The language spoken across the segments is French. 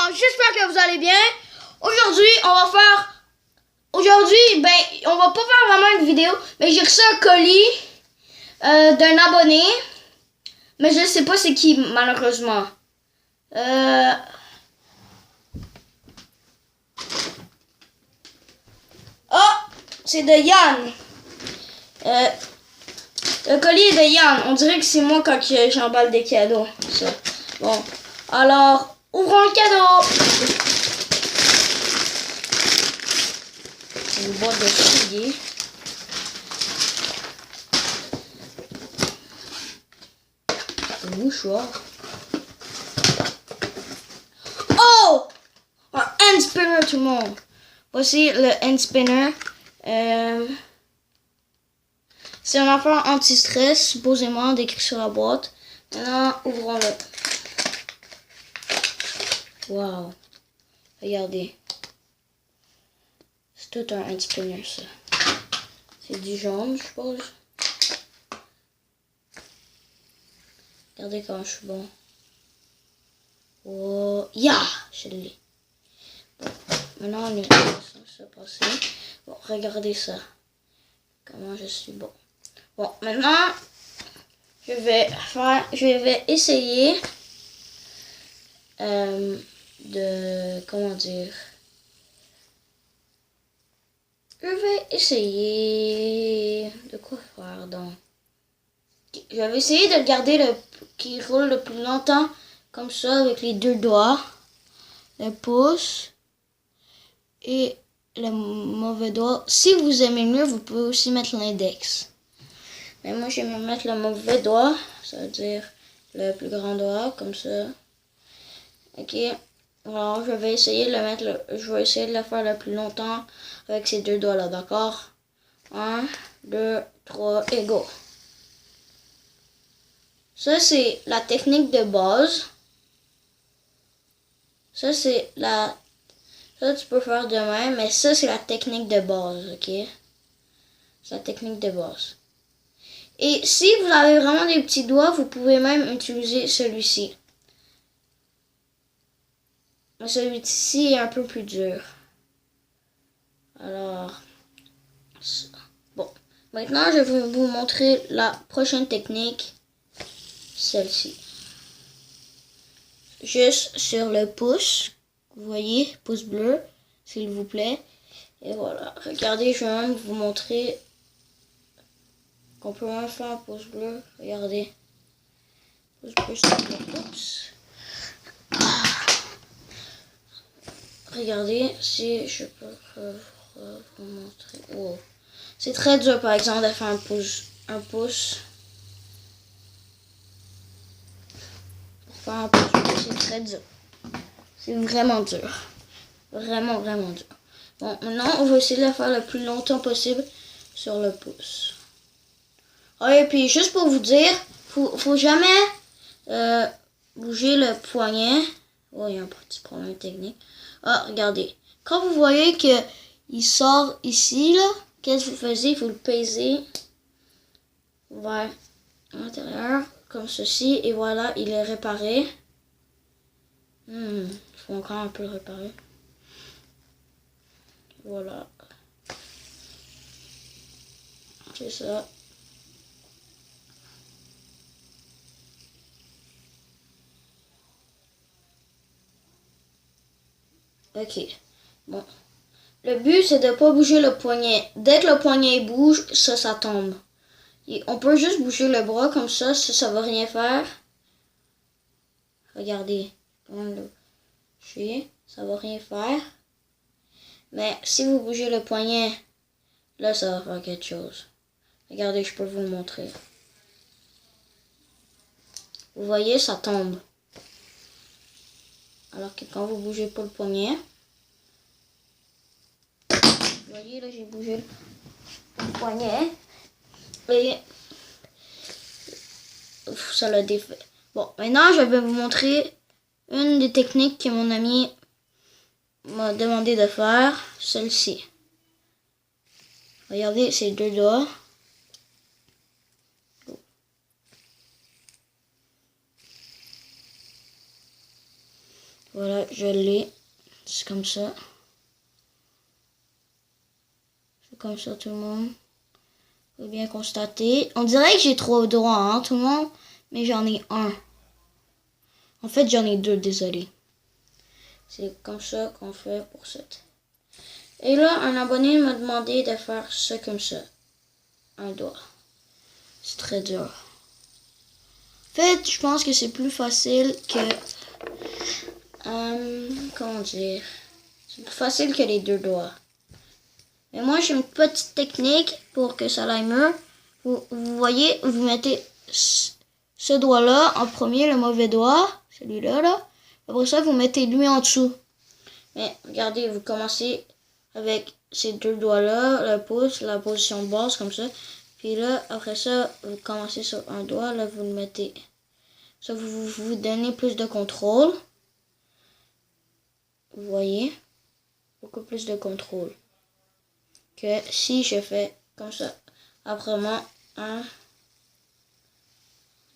Alors, j'espère que vous allez bien. Aujourd'hui, on va pas faire vraiment une vidéo, mais j'ai reçu un colis d'un abonné. Mais je sais pas c'est qui, malheureusement. Oh, c'est de Yann. Le colis est de Yann. On dirait que c'est moi quand j'emballe des cadeaux. Ça. Bon, alors, ouvrons le cadeau. C'est une boîte de souliers. Un mouchoir. Oh! Un hand spinner, tout le monde. Voici le hand spinner. C'est un affaire anti-stress, supposément décrit sur la boîte. Maintenant, ouvrons-le. Wow. Regardez. C'est tout un hand spinner, ça. C'est du jaune, je suppose. Regardez comment je suis bon. Oh, yeah! Je l'ai. Bon, maintenant, on est ça passer. Bon, regardez ça. Comment je suis bon. Bon, maintenant, je vais essayer comment dire. Je vais essayer de quoi faire donc. Je vais essayer de garder qui roule le plus longtemps comme ça avec les deux doigts, le pouce et le mauvais doigt. Si vous aimez mieux, vous pouvez aussi mettre l'index. Mais moi, j'aime mettre le mauvais doigt, ça veut dire le plus grand doigt, comme ça. Ok. Alors, je vais essayer de le faire le plus longtemps avec ces deux doigts-là, d'accord? 1, 2, 3, et go! Ça, c'est la technique de base. Ça, tu peux faire de même, mais ça, c'est la technique de base, ok? C'est la technique de base. Et si vous avez vraiment des petits doigts, vous pouvez même utiliser celui-ci. Mais celui-ci est un peu plus dur. Alors, bon. Maintenant, je vais vous montrer la prochaine technique. Celle-ci. Juste sur le pouce. Vous voyez, pouce bleu, s'il vous plaît. Et voilà. Regardez, je vais même vous montrer qu'on peut même faire un pouce bleu. Regardez. Pouce bleu sur le pouce. Regardez, si je peux vous montrer. Oh. C'est très dur, par exemple, de faire un pouce. Pour faire un pouce, c'est très dur. C'est vraiment dur. Vraiment, vraiment dur. Bon, maintenant, on va essayer de le faire le plus longtemps possible sur le pouce. Ah, et puis, juste pour vous dire, faut jamais bouger le poignet. Oh, il y a un petit problème technique. Ah, regardez. Quand vous voyez qu'il sort ici, là, qu'est-ce que vous faites? Il faut le peser vers l'intérieur, comme ceci. Et voilà, il est réparé. Il faut encore un peu le réparer. Voilà. C'est ça. Ok. Bon. Le but, c'est de ne pas bouger le poignet. Dès que le poignet bouge, ça tombe. Et on peut juste bouger le bras comme ça va rien faire. Regardez. Ça va rien faire. Mais si vous bougez le poignet, là, ça va faire quelque chose. Regardez, je peux vous le montrer. Vous voyez, ça tombe. Alors que quand vous bougez pas le poignet, vous voyez, là, j'ai bougé le poignet. Et ça l'a défait. Bon, maintenant, je vais vous montrer une des techniques que mon ami m'a demandé de faire. Celle-ci. Regardez, ces deux doigts. Voilà, je l'ai. C'est comme ça. C'est comme ça tout le monde. Faut bien constater. On dirait que j'ai 3 doigts, hein, tout le monde. Mais j'en ai un. En fait, j'en ai 2, désolé. C'est comme ça qu'on fait pour cette. Et là, un abonné m'a demandé de faire ça comme ça. Un doigt. C'est très dur. En fait, je pense que c'est plus facile que... comment dire? C'est plus facile que les 2 doigts. Mais moi, j'ai une petite technique pour que ça aille mieux. Vous voyez, vous mettez ce doigt-là en premier, le mauvais doigt. Celui-là, là. Après ça, vous mettez lui en dessous. Mais regardez, vous commencez avec ces 2 doigts-là, le pouce, la position basse, comme ça. Puis là, après ça, vous commencez sur un doigt, là, vous le mettez. Ça, vous donnez plus de contrôle. Vous voyez? Beaucoup plus de contrôle. Que si je fais comme ça. Après moi, un.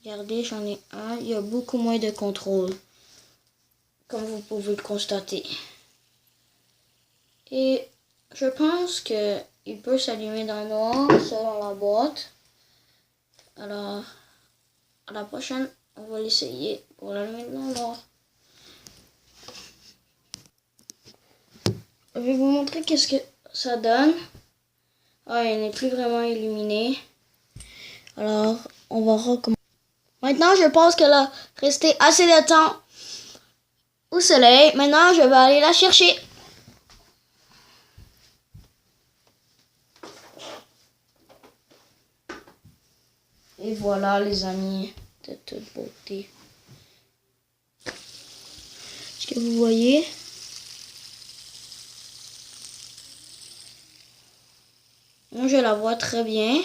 Regardez, j'en ai un. Il y a beaucoup moins de contrôle. Comme vous pouvez le constater. Et je pense que il peut s'allumer dans le noir selon la boîte. Alors, à la prochaine, on va l'essayer pour l'allumer dans le noir. Je vais vous montrer qu'est-ce que ça donne. Ah, il n'est plus vraiment illuminé. Alors, on va recommencer. Maintenant, je pense qu'elle a resté assez de temps au soleil. Maintenant, je vais aller la chercher. Et voilà, les amis, de toute beauté. Est-ce que vous voyez? Moi, je la vois très bien.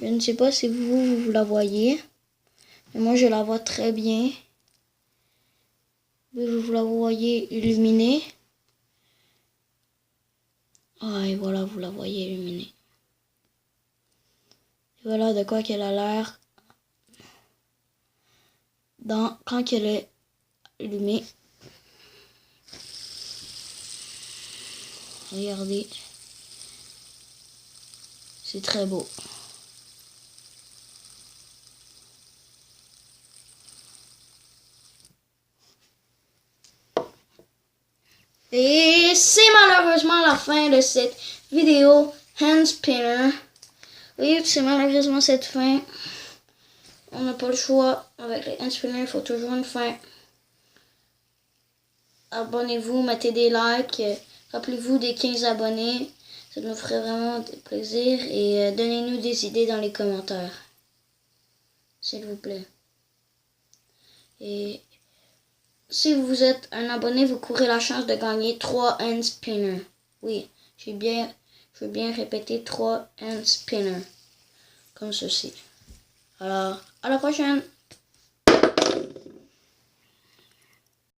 Je ne sais pas si vous la voyez. Mais moi, je la vois très bien. Vous la voyez illuminée. Ah, et voilà, vous la voyez illuminée. Et voilà de quoi qu'elle a l'air quand elle est allumée. Regardez. C'est très beau. Et c'est malheureusement la fin de cette vidéo hand spinner. Oui, c'est malheureusement cette fin. On n'a pas le choix. Avec les hand spinners, il faut toujours une fin. Abonnez-vous, mettez des likes. Rappelez-vous des 15 abonnés. Ça nous ferait vraiment plaisir. Et donnez-nous des idées dans les commentaires. S'il vous plaît. Et si vous êtes un abonné, vous courez la chance de gagner 3 hand spinners. Oui, je veux bien répéter 3 hand spinners. Comme ceci. Alors, à la prochaine!